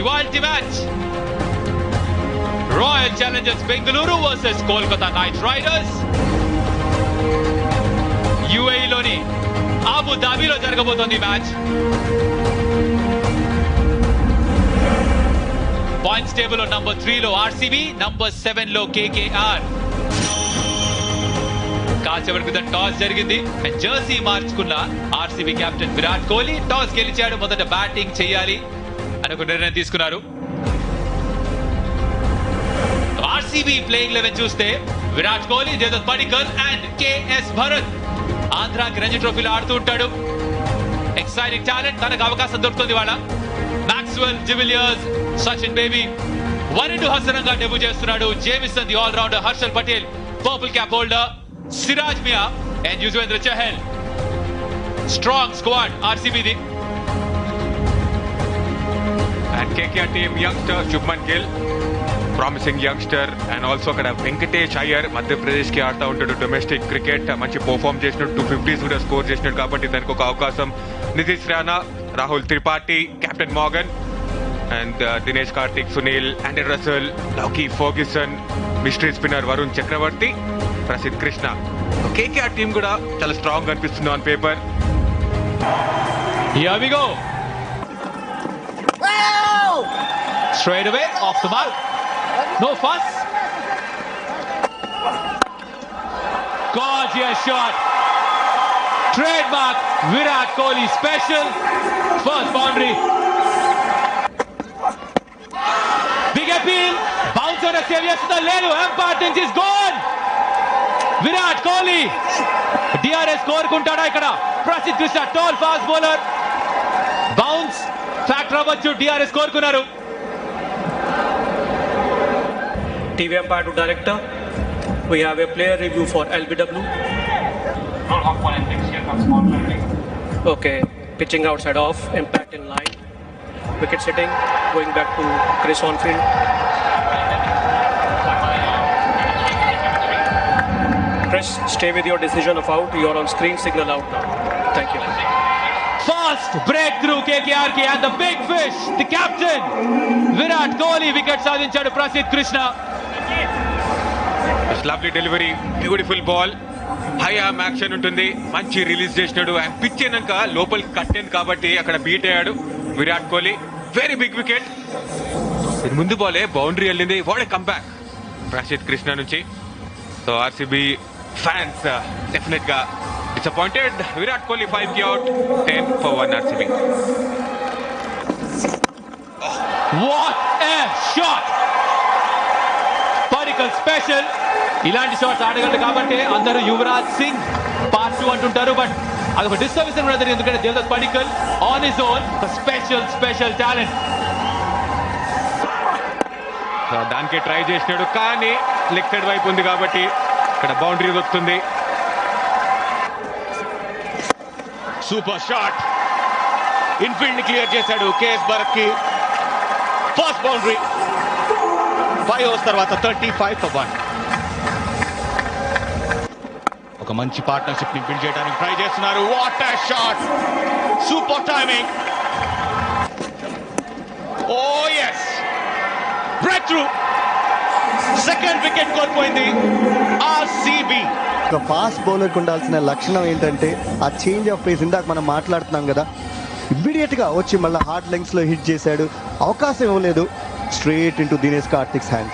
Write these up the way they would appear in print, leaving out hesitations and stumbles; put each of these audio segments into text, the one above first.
ఇవాల్టి match royal challengers Bengaluru versus Kolkata knight riders. యుఏఈలోని అబుదాబిలో జరగబోతోంది మ్యాచ్. పాయింట్స్ టేబుల్ లో నంబర్ 3 లో ఆర్సీబీ, నంబర్ 7 లో కేకేఆర్. కాసేపటి క్రితం టాస్ జరిగింది. జెర్సీ మార్చుకున్న RCB captain Virat Kohli toss గెలిచాడు. మొదట బ్యాటింగ్ చేయాలి అని ఒక నిర్ణయం తీసుకున్నారు. ఆర్సీబీ ప్లేయింగ్ 11 చూస్తే విరాట్ కోహ్లీ, దేవదత్ పడిక్కల్ అండ్ కేఎస్ భరత్. ఆంధ్రాకి రంజీ ట్రోఫీలో ఆడుతూ ఉంటాడు. ఎక్సైటింగ్ టాలెంట్, తనకు అవకాశం దొరుకుతుంది వాళ్ళ. Maxwell, de Villiers, Sachin Baby, Varun Hasaranga debut చేస్తున్నాడు. Jamieson the all rounder, Harshal Patel purple cap holder, Siraj Miyan and Yuzvendra Chahal. Strong squad ఆర్సీబీది. And KKR team youngster Shubman Gill, promising youngster, and also అక్కడ వెంకటేష్ అయ్యర్ మధ్యప్రదేశ్ కి ఆడుతూ ఉంటాడు. డొమెస్టిక్ క్రికెట్ మంచి పర్ఫార్మ్ చేసినట్టు 250s కూడా స్కోర్ చేసినట్టు కాబట్టి దానికి ఒక అవకాశం. Nitish Rana, Rahul Tripathi, captain Morgan and Dinesh Karthik, Sunil, Andre Russell, Lockie Ferguson, mystery spinner Varun Chakravarthy, Prasidh Krishna. KKR team కూడా చాలా స్ట్రాంగ్ అనిపిస్తుంది on paper. Here we go. Straight away off the mark. No fuss. Gorgeous shot. Trademark Virat Kohli special. First boundary. Big appeal. Bounce on a serious to the Lelu. Empire thinks he's gone. Virat Kohli. DRS score kuntada ikkada. Prasidh Krishna, tall fast bowler. Bounce factor avvachu, DRS score kunaru. TV umpire to director. We have a player review for LBW. Okay, pitching outside off, impact in line. Wicket sitting, going back to Chris on field. Chris, stay with your decision of out. You're on screen, signal out now. Thank you. Fast breakthrough KKR ki, and the big fish, the captain Virat Kohli wicket sadinchadu. Prasidh Krishna. Lovely delivery, beautiful ball, high arm action ఉంటుంది, మంచి release చేసినాడు. And pitch అయినాక లోపలికి కట్టింది కాబట్టి అక్కడ beat అయ్యాడు Virat Kohli. Very big wicket. ముందు బాలే బౌండరీ వెళ్ళింది. What a comeback Prasidh Krishna నుంచి. సో ఆర్సీబీ ఫ్యాన్స్ డెఫినెట్ గా డిసప్పాయింటెడ్. విరాట్ కోహ్లీ 5 కి out, 10 for 1 RCB. What a shot! Padikkal special. ఇలాంటి షాట్స్ ఆడగలరు కాబట్టి అందరూ యువరాజ్ సింగ్ పార్ట్ 2 అంటుంటారు. బట్ అదొక డిస్టర్బెన్స్ కూడా జరిగింది. ఎందుకంటే Devdutt Padikkal on his own special talent. దానికి ట్రై చేసినాడు కానీ లెగ్ సైడ్ వైపు ఉంది కాబట్టి ఇక్కడ బౌండరీ వస్తుంది. సూపర్ షాట్, ఇన్ఫీల్డ్ ని క్లియర్ చేశాడు కేఎస్ భరత్ కి. ఫస్ట్ బౌండరీ 5 ఓవర్స్ తర్వాత 35 for 1. ఒక మంచి పార్ట్నర్షిప్ ని బిల్డ్ చేయడానికి ట్రై చేస్తున్నారు. What a shot, super timing. Oh yes, break. Second wicket కోల్పోయింది ఆర్సీబీ. ఒక ఫాస్ట్ బౌలర్కి ఉండాల్సిన లక్షణం ఏంటంటే ఆ చేంజ్ ఆఫ్ పేస్. ఇందాక మనం మాట్లాడుతున్నాం కదా, ఇమ్మీడియట్గా వచ్చి మళ్ళీ హార్డ్ లెంగ్స్లో హిట్ చేశాడు. అవకాశం ఇవ్వలేదు. Straight into Dinesh Karthik's hand.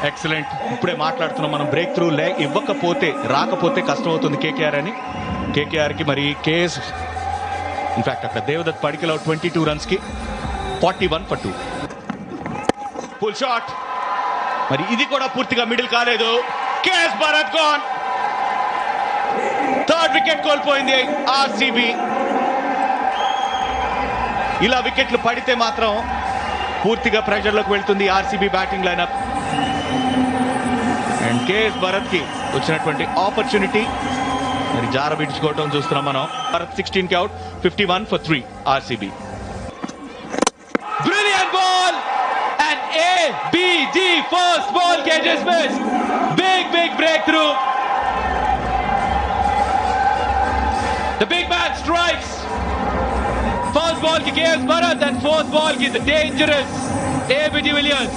Excellent. ఇప్పుడే మాట్లాడుతున్నాం మనం, బ్రేక్ త్రూ ఇవ్వకపోతే రాకపోతే కష్టం అవుతుంది కేకేఆర్ అని. కేకేఆర్ కి మరి కేఎస్ ఇన్ఫాక్ట్ అక్కడ దేవదత్ పడిక్కల్ అవుట్ 22 runs కి 41 for 2. Full shot. మరి ఇది కూడా పూర్తిగా మిడిల్ కాలేదు. KS Bharat gone. Third wicket కోల్పోయింది ఆర్సీబీ. ఇలా వికెట్లు పడితే మాత్రం పూర్తిగా ప్రెషర్లోకి వెళ్తుంది RCB batting lineup. And KS Bharat కి వచ్చినటువంటి ఆపర్చునిటీ మరి జార బిడ్చుకోవటం చూస్తున్నాం మనం. భరత్ 16 కి out, 51 for 3 RCB. Brilliant ball and ABD first ball catches miss. Big breakthrough. The big man strikes. First ball ki KS Bharat and fourth ball ki the dangerous AB de Villiers.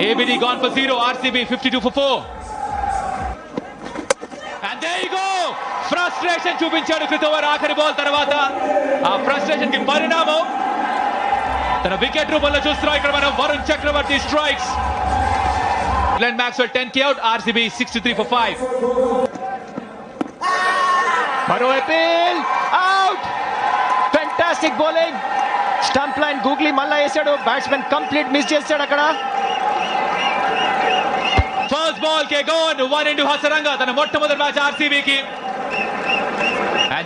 ABD gone for 0. RCB 52 for 4. And there you go. Frustration చూపించాడు క్రితోవర్ ఆఖరి ball తర్వాత. ఆ frustration కి పరిణామం తన wicket రూపంలో చూస్తున్నాం ఇక్కడ మనం. Varun Chakravarthy strikes. Glenn Maxwell 10కి అవుట్. RCB 63 for 5. మరో appeal out. Fantastic bowling. Stump line googly మళ్ళా వేసాడు. బ్యాట్స్మెన్ కంప్లీట్ మిస్ చేశాడు అక్కడ. ఫస్ట్ బాల్ కే గోన్ 1 into హసరంగా తన మొట్టమొదటి మ్యాచ్ ఆర్సీబీకి.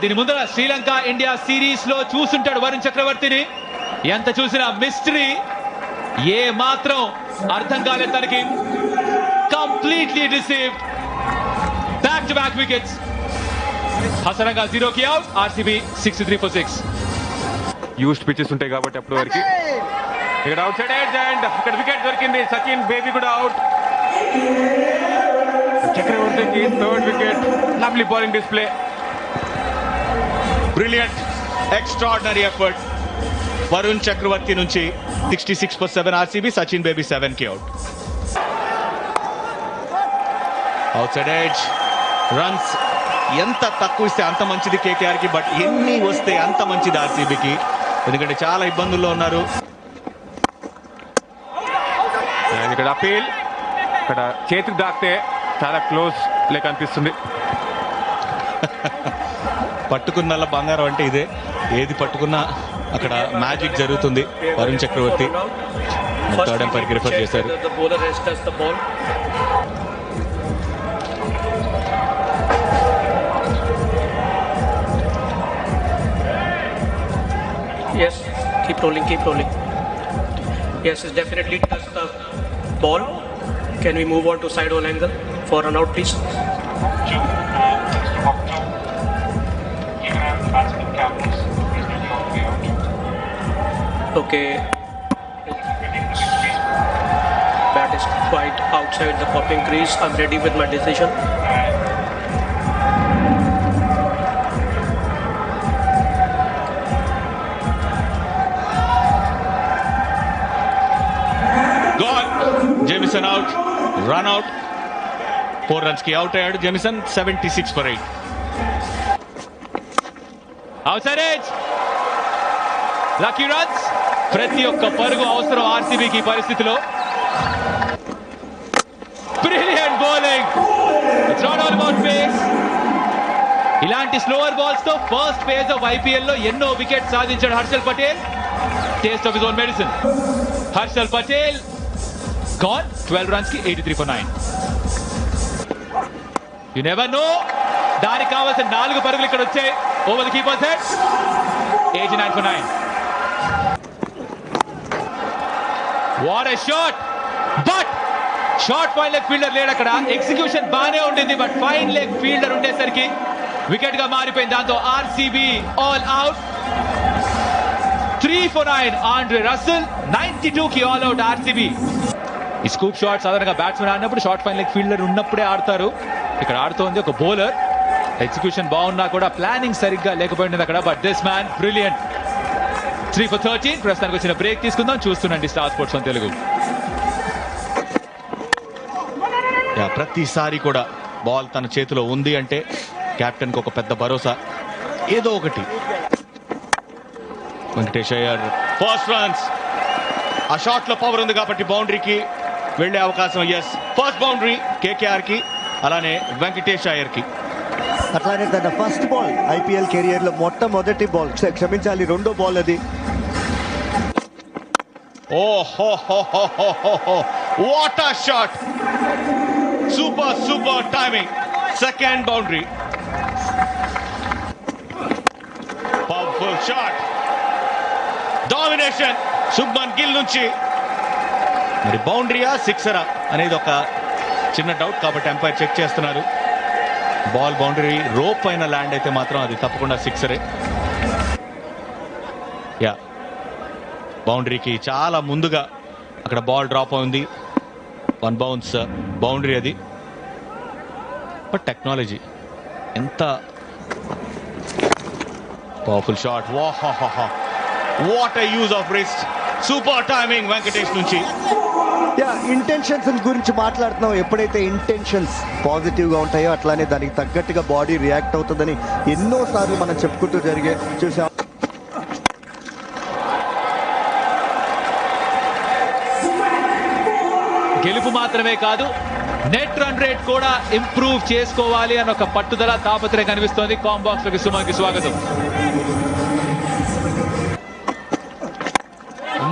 దీని ముందర శ్రీలంక ఇండియా సిరీస్ లో చూసుంటాడు వరుణ్ చక్రవర్తిని. ఎంత చూసినా మిస్టరీ ఏ మాత్రం అర్థం కాలేదు తనకి. Completely deceived. Back to back wickets. Hasaranga 0కి out. RCB 63 for 6. Used pitches ఉంటాయి కాబట్టి అప్పటి వరకు. ఇక్కడ అవుట్ సైడ్ ఎడ్జ్ అండ్ ఇక్కడ వికెట్ దొరికింది. సచిన్ బేబీ కూడా అవుట్. చక్రవర్తికి third wicket. Lovely bowling display. Brilliant extraordinary effort Varun Chakravarthy నుంచి. 66 for 7 RCB. సచిన్ బేబీ 7కి out. Outside edge. Runs ఎంత తక్కువ ఇస్తే అంత మంచిది కేకేఆర్ కి, బట్ ఎన్ని వస్తే అంత మంచిది ఆర్సీబీకి, ఎందుకంటే చాలా ఇబ్బందుల్లో ఉన్నారు. ఇక్కడ అపీల్. ఇక్కడ చేతికి దాక్తే చాలా క్లోజ్ లేక అనిపిస్తుంది. పట్టుకున్న బంగారం అంటే ఇదే. ఏది పట్టుకున్నా అక్కడ మ్యాజిక్ జరుగుతుంది. వరుణ్ చక్రవర్తి థర్డ్ ఎంపైర్కి రిఫర్ చేశారు. Yes, keep rolling, keep rolling. Yes, it's definitely touched the ball. Can we move on to side on angle for run out, please? Okay. Bat is quite outside the popping crease. I'm ready with my decision. Jamieson out. Run out. 4 runs కి out అయ్యాడు Jamieson. 76 for 8. Outside edge. Lucky runs. ప్రతి ఒక్క పరుగు అవసరం ఆర్సీబీకి పరిస్థితిలో. Brilliant bowling. It's not all about pace. ఇలాంటి slower balls తో ఫస్ట్ ఫేజ్ ఆఫ్ ఐపీఎల్ లో ఎన్నో వికెట్ సాధించాడు Harshal Patel. Taste of his own medicine. Harshal Patel gone. 12 runs ki 83 for 9. You never know. దానికి కావాల్సిన 4 పరుగులు ఇక్కడ వచ్చాయి. Over the keeper's head. 89 for 9. What a shot. But short fine leg fielder లేడు అక్కడ. ఎగ్జిక్యూషన్ బానే ఉండింది, బట్ ఫైన్ లెగ్ ఫీల్డర్ ఉండేసరికి వికెట్ గా మారిపోయింది. దాంతో RCB all out. 3 for 9. Andre Russell 92కి ఆల్ అవుట్ ఆర్సీబీ. ఈ స్కూప్ షాట్ సాధారణంగా బ్యాట్స్మెన్ ఆడినప్పుడు షార్ట్ ఫైన్ లెగ్ ఫీల్డర్ ఉన్నప్పుడే ఆడతారు. ఇక్కడ ఆడుతోంది ఒక బౌలర్. ఎగ్జిక్యూషన్ బాగున్నా కూడా ప్లానింగ్ సరిగ్గా లేకపోయింది అక్కడ. But this man brilliant. 3 for 13. ప్రస్తుతానికి వచ్చిన బ్రేక్ తీసుకుందాం. చూస్తుండండి స్టార్ స్పోర్ట్స్ ఆన్ తెలుగు. ప్రతిసారి కూడా బాల్ తన చేతిలో ఉంది అంటే కెప్టెన్ కి ఒక పెద్ద భరోసా. ఏదో ఒకటి. Venkatesh Iyer first runs. ఆ షాట్ లో పవర్ ఉంది కాబట్టి బౌండరీకి వెళ్లే అవకాశం. ఎస్, ఫస్ట్ బౌండరీ కేకేఆర్ కి, అలానే వెంకటేష్ అయ్యర్ కి. అట్లానే తన ఫస్ట్ బాల్ ఐపీఎల్ కెరియర్ లో మొట్టమొదటి బాల్, క్షమించాలి రెండో బాల్ అది. వాట్ ఆ shot. Super timing. Second boundary. Powerful shot. Domination Shubman Gill నుంచి. మరి బౌండరీయా సిక్సరా అనేది ఒక చిన్న డౌట్ కాబట్టి ఎంపైర్ చెక్ చేస్తున్నారు. బాల్ బౌండరీ రోప్ పైన ల్యాండ్ అయితే మాత్రం అది తప్పకుండా సిక్సరే. యా, బౌండరీకి చాలా ముందుగా అక్కడ బాల్ డ్రాప్ అయింది. 1 బౌన్స్ బౌండరీ అది. బట్ టెక్నాలజీ ఎంత powerful shot. What a use of wrist, super timing Venkatesh నుంచి. ఇంటెన్షన్స్ గురించి మాట్లాడుతున్నాం. ఎప్పుడైతే ఇంటెన్షన్స్ పాజిటివ్గా ఉంటాయో అట్లానే దానికి తగ్గట్టుగా బాడీ రియాక్ట్ అవుతుందని ఎన్నోసార్లు మనం చెప్పుకుంటూ చూసాం. గెలుపు మాత్రమే కాదు, నెట్ రన్ రేట్ కూడా ఇంప్రూవ్ చేసుకోవాలి అన్న ఒక పట్టుదల, తాపత్రయం కనిపిస్తోంది. కాంబాక్స్ లోకి సుమన్కి స్వాగతం.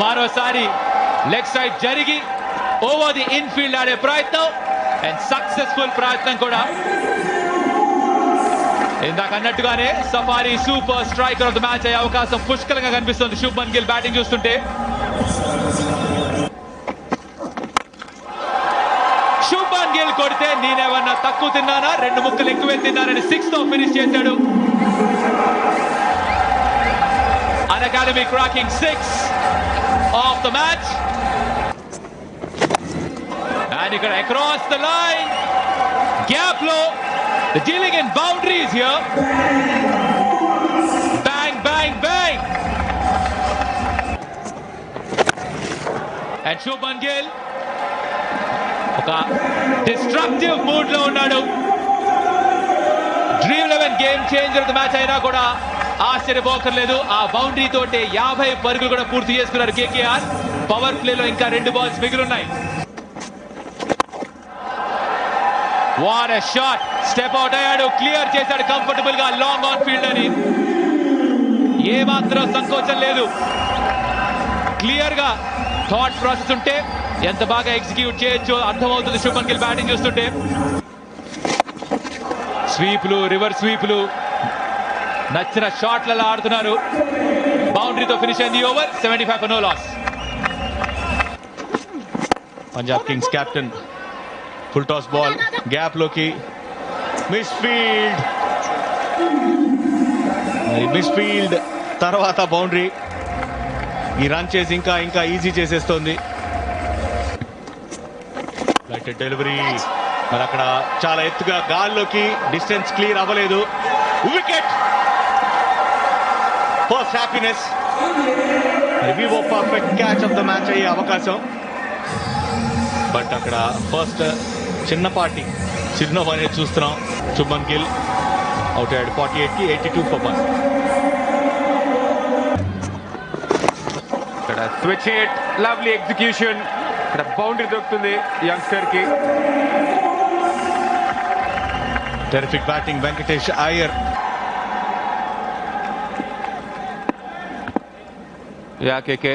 మరోసారి లెగ్ సైడ్ జరిగి ఓవర్ ది ఇన్ఫీల్డ్ ఆడే ప్రయత్నం అండ్ సక్సెస్ఫుల్ ప్రయత్నం కూడా. ఇందాక అన్నట్టుగానే safari super striker of the match అయ్యే అవకాశం పుష్కలంగా కనిపిస్తుంది శుభ్మన్ గిల్ బ్యాటింగ్ చూస్తుంటే. శుభ్మన్ గిల్ కొడితే నేనేమన్నా తక్కువ తిన్నానా, 2 ముక్కలు ఎక్కువే తిన్నానని 6 తో ఫినిష్ చేశాడు. An academy cracking 6 of the match. And you got across the line. Gap low. The dealing in boundaries here. Bang, bang, bang. And Shubman Gill ఒక డిస్ట్రక్టివ్ మూడ్ లో ఉన్నాడు. Dream 11 game changer of the match అయినా కూడా ఆశ్చర్యపోకర్లేదు. ఆ boundary తోటే 50 పరుగులు కూడా పూర్తి చేసుకున్నారు కేకేఆర్. పవర్ ప్లేలో ఇంకా 2 బాల్స్ మిగిలిన్నాయి. What a shot, step out అయ్యాడు, క్లియర్ చేశాడు కంఫర్టబుల్ గా లాంగ్ ఆన్ ఫీల్డ్ అని. ఏమాత్రం సంకోచం లేదు. క్లియర్ గా థాట్ ప్రాసెస్ ఉంటే ఎంత బాగా ఎగ్జిక్యూట్ చేయొచ్చో అర్థమవుతుంది శుభ్మన్ గిల్ బ్యాటింగ్ చూస్తుంటే. స్వీపులు, రివర్స్ స్వీపులు, నచ్చిన షాట్లలో ఆడుతున్నారు. బౌండరీతో ఫినిష్ అయింది over. 75 for no loss. Punjab Kings captain full toss ball gap లోకి మిస్ ఫీల్డ్, మిస్ ఫీల్డ్ తర్వాత బౌండరీ. ఈ రన్ చేసి ఇంకా ఇంకా ఈజీ చేసేస్తోంది. లైట్ డెలివరీ, మరి అక్కడ చాలా ఎత్తుగా గాల్లోకి, డిస్టెన్స్ క్లియర్ అవ్వలేదు. Wicket, first happiness. Vivo perfect catch of the match అయ్యే అవకాశం. బట్ అక్కడ ఫస్ట్ చిన్నపాటి చిరునవ్వు అనేది చూస్తున్నాం. శుభ్మన్ గిల్ అవుట్ అయ్యాడు 48కి 82 for 1. ఇక్కడ స్విచ్ హిట్, లవ్లీ ఎగ్జిక్యూషన్. ఇక్కడ బౌండరీ దొరుకుతుంది యంగ్స్టర్ కి. Terrific batting Venkatesh Iyer. కేకే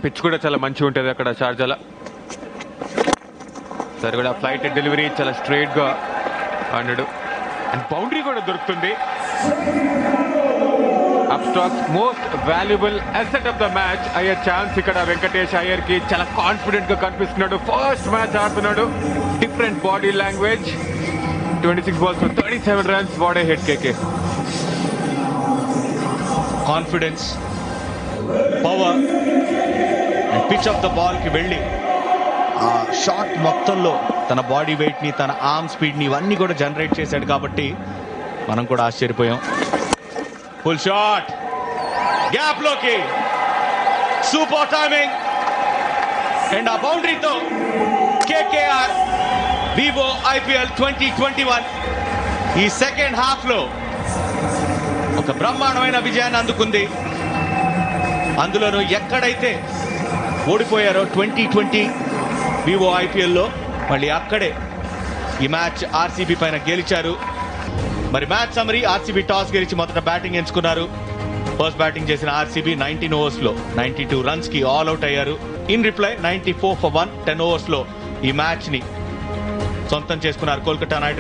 పిచ్ కూడా చాలా మంచిగా ఉంటుంది అక్కడ షార్జాల. సరే కూడా ఫ్లైట్ డెలివరీ చాలా స్ట్రైట్ గా అన్నాడు. అండ్ బౌండరీ కూడా దొరుకుతుంది. Up stocks most valuable asset of the match అయ్యే ఛాన్స్ ఇక్కడ వెంకటేష్ అయ్యర్ కి. చాలా కాన్ఫిడెంట్ గా కనిపిస్తున్నాడు. ఫస్ట్ మ్యాచ్ ఆడుతున్నాడు. Different body language. 26 balls for 37 runs. What a hit KK. Confidence, power and pitch of the ball కి వెళ్ళి ఆ షాట్ మొత్తంలో తన బాడీ వెయిట్ ని, తన ఆర్మ్ స్పీడ్ ని ఇవన్నీ కూడా జనరేట్ చేశాడు కాబట్టి మనం కూడా ఆశ్చర్యపోయాం. ఫుల్ షాట్ గ్యాప్ లోకి, సూపర్ టైమింగ్. అండ్ ఆ బౌండరీతో కేకేఆర్ వివో ఐపీఎల్ 2021 ఈ సెకండ్ హాఫ్ లో ఒక బ్రహ్మాండమైన విజయాన్ని అందుకుంది. అందులోనూ ఎక్కడైతే ఓడిపోయారో 2020 వివో ఐపీఎల్లో, మళ్ళీ అక్కడే ఈ మ్యాచ్ ఆర్సీబీ పైన గెలిచారు. మరి మ్యాచ్ సమరీ, ఆర్సీబీ టాస్ గెలిచి మొదట బ్యాటింగ్ ఎంచుకున్నారు. ఫస్ట్ బ్యాటింగ్ చేసిన ఆర్సీబీ 19 overs లో 92 runs కి ఆల్ అవుట్ అయ్యారు. ఇన్ రిప్లై 94 for 1 10 overs లో ఈ మ్యాచ్ ని సొంతం చేసుకున్నారు కోల్కతా నైట్ రైడర్స్.